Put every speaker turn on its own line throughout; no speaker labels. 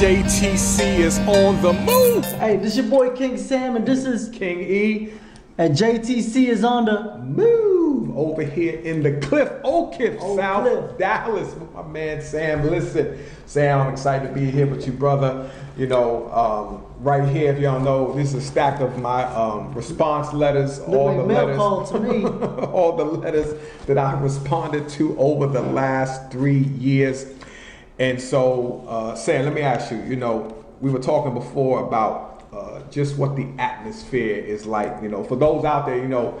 JTC is on the move.
Hey, this your boy King Sam, and this is
King E.
And JTC is on the
move over here in the Cliff, Oak Cliff, South
Cliff.
Dallas with my man Sam. Listen, Sam, I'm excited to be here with you, brother. You know, right here, if y'all know, this is a stack of my response letters.
all the mail call to me.
All the letters that I responded to over the last 3 years. And so, Sam, let me ask you, you know, we were talking before about just what the atmosphere is like. You know, for those out there, you know,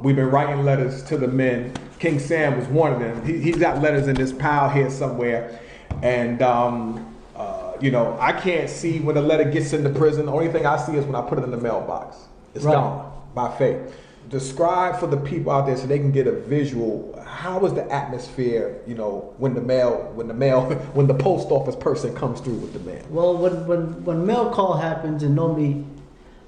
we've been writing letters to the men. King Sam was one of them. He's got letters in this pile here somewhere. And, you know, I can't see when a letter gets into prison. The only thing I see is when I put it in the mailbox. It's gone by faith. Describe for the people out there so they can get a visual. How is the atmosphere, you know, when the post office person comes through with the mail?
Well, when mail call happens, it normally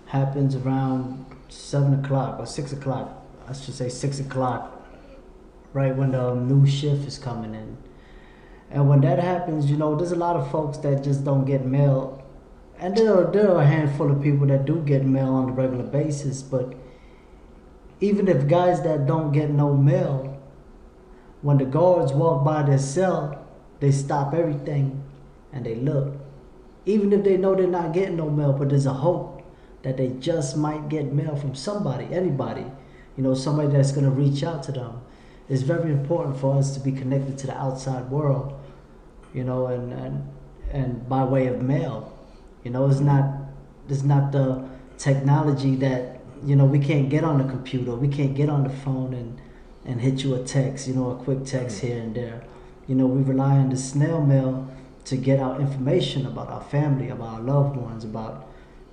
happens around 7 o'clock or 6 o'clock. I should say 6 o'clock, right when the new shift is coming in. And when that happens, you know, there's a lot of folks that just don't get mail, and there are a handful of people that do get mail on a regular basis. But even if guys that don't get no mail, when the guards walk by their cell, they stop everything and they look. Even if they know they're not getting no mail, but there's a hope that they just might get mail from somebody, anybody, you know, somebody that's going to reach out to them. It's very important for us to be connected to the outside world, you know, and by way of mail. You know, it's not the technology that, you know, we can't get on the computer, we can't get on the phone and hit you a text, you know, a quick text here and there. You know, we rely on the snail mail to get our information about our family, about our loved ones, about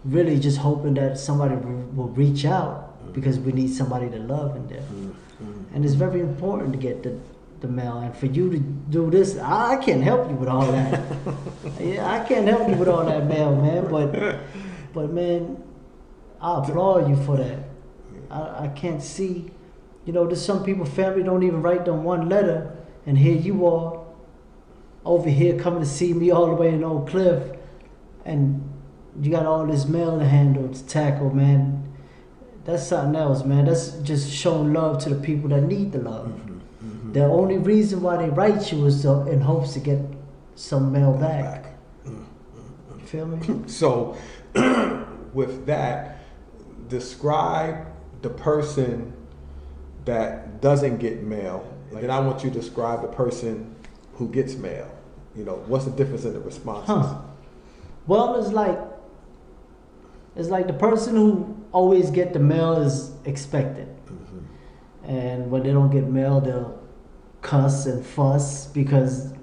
really just hoping that somebody will reach out because we need somebody to love in there. And it's very important to get the mail. And for you to do this, I can't help you with all that. Yeah, I can't help you with all that mail, man. But man, I applaud you for that. I can't see, you know, there's some people, family don't even write them one letter, and here you are over here coming to see me all the way in Oak Cliff, and you got all this mail to handle, to tackle, man. That's something else, man. That's just showing love to the people that need the love. The only reason why they write you is in hopes to get some mail back. You feel me?
So, with that, describe the person that doesn't get mail, and then I want you to describe the person who gets mail. You know, what's the difference in the responses?
Well, it's like the person who always get the mail is expected, and when they don't get mail, they'll cuss and fuss because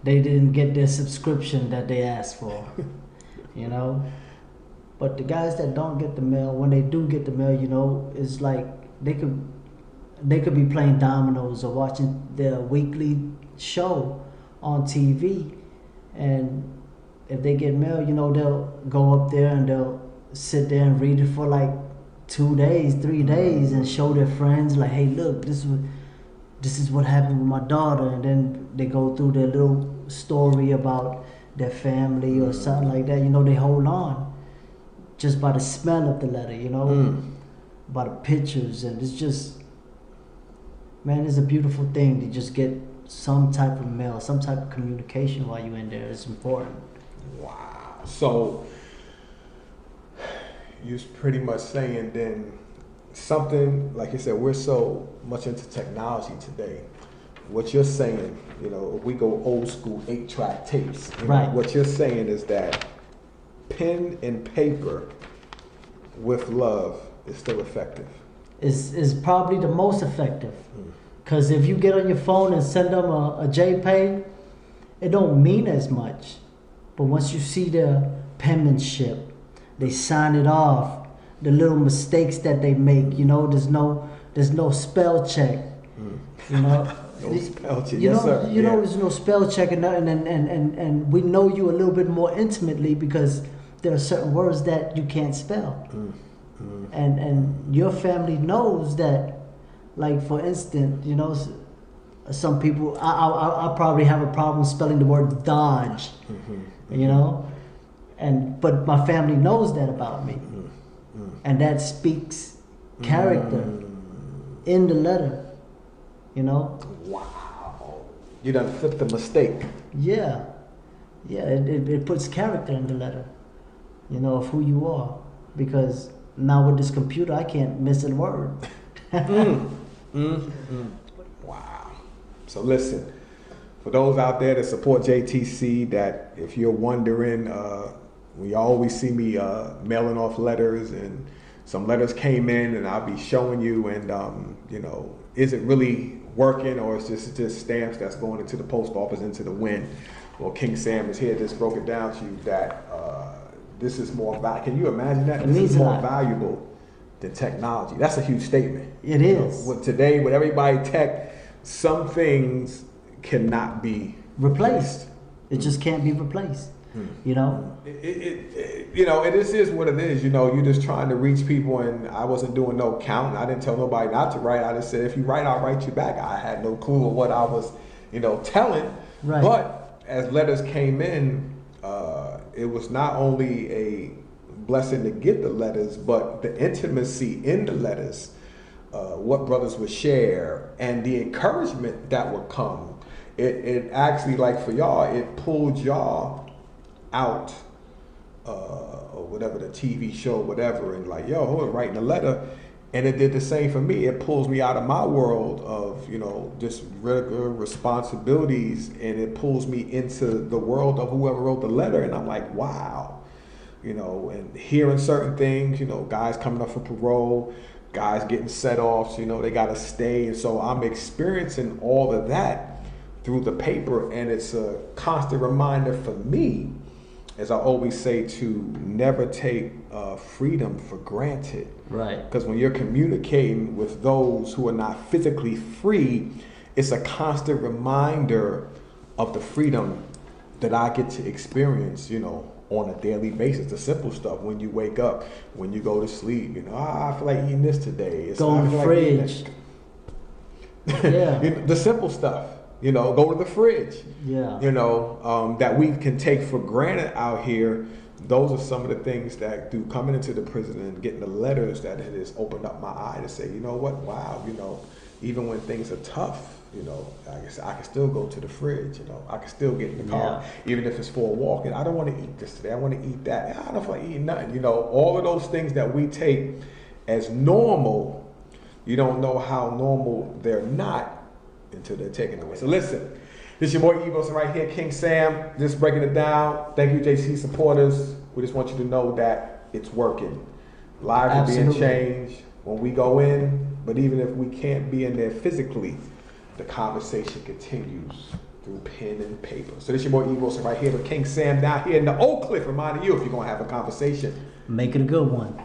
they didn't get their subscription that they asked for. You know. But the guys that don't get the mail, when they do get the mail, you know, it's like they could be playing dominoes or watching their weekly show on TV, and if they get mail, you know, they'll go up there and they'll sit there and read it for like 2 days, 3 days, and show their friends like, hey, look, this is what happened with my daughter, and then they go through their little story about their family or something like that. You know, they hold on just by the smell of the letter, you know, by the pictures, and it's just, man, it's a beautiful thing to just get some type of mail, some type of communication while you're in there. It's important.
Wow. So you're pretty much saying then something, like you said, we're so much into technology today. What you're saying, you know, if we go old school 8-track tapes, you know, what you're saying is that pen and paper with love is still effective.
Is probably the most effective. Because if you get on your phone and send them a JPEG, it don't mean as much. But once you see their penmanship, they sign it off, the little mistakes that they make, you know, there's no spell check. You know,
no spell check.
You
yes,
know,
sir.
You know, there's no spell check and nothing, and we know you a little bit more intimately because there are certain words that you can't spell. And your family knows that. Like, for instance, you know, some people, I probably have a problem spelling the word Dodge. you know, but my family knows that about me, and that speaks character in the letter, you know.
Wow, you done flipped the mistake.
Yeah, it puts character in the letter, you know, of who you are, because now with this computer I can't miss a word.
Wow. So listen, for those out there that support JTC, that if you're wondering, we always see me mailing off letters, and some letters came in, and I'll be showing you, and you know, is it really working, or is just stamps that's going into the post office into the wind? Well, King Sam is here, just broke it down to you that this is more valuable. Can you imagine that? This is more valuable than technology. That's a huge statement.
It is.
With today, with everybody tech, some things cannot be
replaced. It just can't be replaced. You know,
you know, and this is what it is. You know, you're just trying to reach people, and I wasn't doing no counting. I didn't tell nobody not to write. I just said, if you write, I'll write you back. I had no clue of what I was, you know, telling.
Right.
But as letters came in, it was not only a blessing to get the letters, but the intimacy in the letters, what brothers would share, and the encouragement that would come. It actually, like for y'all, it pulled y'all out, or whatever, the TV show, whatever, and like, yo, hold on, writing a letter. And it did the same for me. It pulls me out of my world of, you know, just regular responsibilities, and it pulls me into the world of whoever wrote the letter. And I'm like, wow, you know, and hearing certain things, you know, guys coming up for parole, guys getting set off, so, you know, they got to stay. And so I'm experiencing all of that through the paper. And it's a constant reminder for me, as I always say, to never take freedom for granted.
Right.
Because when you're communicating with those who are not physically free, it's a constant reminder of the freedom that I get to experience, you know, on a daily basis. The simple stuff, when you wake up, when you go to sleep, you know, I feel like eating this today.
Go in the fridge. Yeah.
You know, the simple stuff. You know, go to the fridge.
Yeah.
You know, that we can take for granted out here. Those are some of the things that, through coming into the prison and getting the letters, that it has opened up my eye to say, you know what, wow, you know, even when things are tough, you know, I can still go to the fridge, you know, I can still get in the car, even if it's for a walk. And I don't want to eat this today, I want to eat that. I don't feel like eating nothing. You know, all of those things that we take as normal, you don't know how normal they're not until they're taken away. So listen, this is your boy e.wilson right here, King Sam, just breaking it down. Thank you, JC supporters. We just want you to know that it's working. Lives are being changed when we go in, but even if we can't be in there physically, the conversation continues through pen and paper. So this is your boy e.wilson right here with King Sam down here in the Oak Cliff, reminding you, if you're going to have a conversation,
make it a good one.